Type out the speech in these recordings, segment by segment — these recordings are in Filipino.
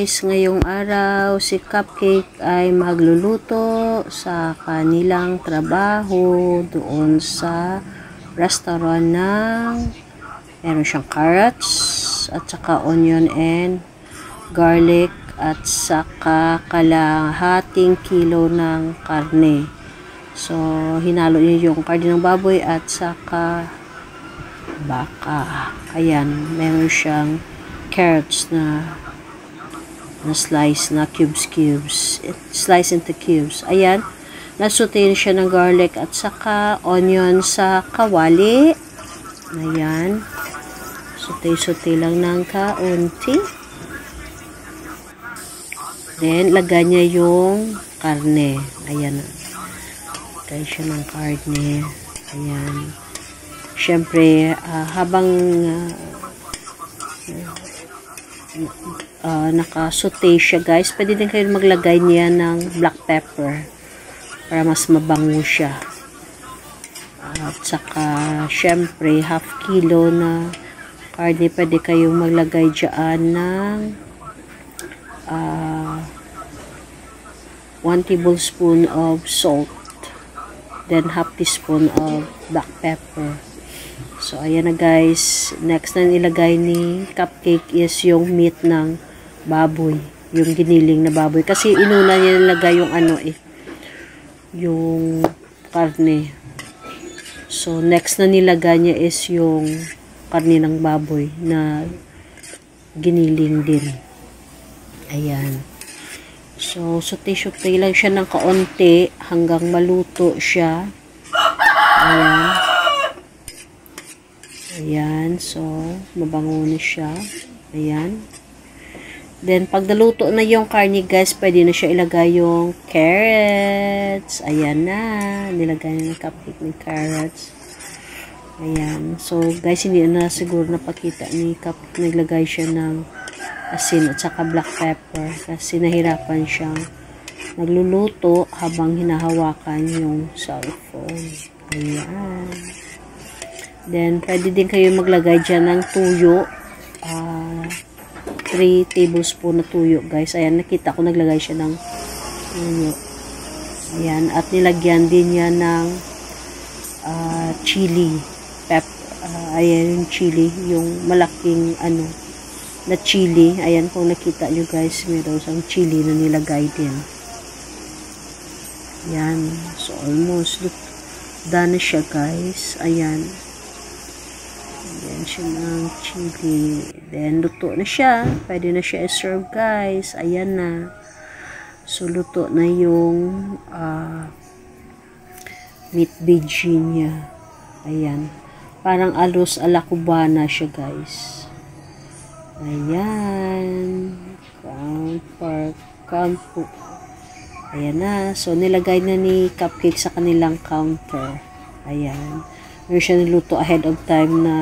guys, ngayong araw si Cupcake ay magluluto sa kanilang trabaho doon sa restaurant ng meron siyang carrots at saka onion and garlic at saka kalahating kilo ng karne. So, hinalo niya yung karne ng baboy at saka baka. Ayan, meron siyang carrots na slice na cubes. Slice into cubes. Ayan, nasutin siya ng garlic at saka onion sa kawali. Ayan. Sute lang ng kaunti. Then, lagyan niya yung karne. Ayan. Lagyan siya ng karne. Ayan. Siyempre, habang naka-saute siya guys, pwede din kayo maglagay niya ng black pepper para mas mabango siya. At saka, syempre, half kilo na karne, pwede kayong maglagay dyan ng 1 tablespoon of salt, then half teaspoon of black pepper. So, ayan na guys. Next na nilagay ni Cupcake is yung meat ng baboy. Yung giniling na baboy. Kasi inuna niya nilagay yung yung karne. So, next na nilagay niya is yung karne ng baboy na giniling din. Ayan. So, sote-sote lang siya ng kaunti hanggang maluto siya. Ayan. Ayan, so, mabango na siya. Ayan. Then, pag naluto na yung karne, guys, pwede na siya ilagay yung carrots. Ayan na. Nilagay na ng Cupcake ng carrots. Ayan. So, guys, hindi na siguro napakita ni Cupcake. Naglagay siya ng asin at saka black pepper. Kasi nahirapan siyang nagluluto habang hinahawakan yung cellphone. Ayan. Then, pwede din kayo maglagay dyan ng tuyo. 3 tablespoon na tuyo, guys. Ayan, nakita ko naglagay siya ng tuyo. Ayan, at nilagyan din niya ng chili. Ayan yung chili, yung malaking na chili. Ayan, kung nakita nyo guys, meron siyang chili na nilagay din. Ayan, so almost done na siya guys. Ayan. Ayan siya ng chili. Then, luto na siya. Pwede na siya i-serve, guys. Ayan na. So, luto na yung meat veggie niya. Ayan. Parang alos ala cubana siya, guys. Ayan. Ground pork. Ayan na. So, nilagay na ni Cupcake sa kanilang counter. Ayan. Meron siya niluto ahead of time na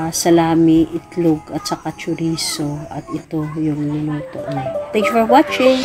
salami, itlog, at saka chorizo. At ito yung niluto niya. Thanks for watching!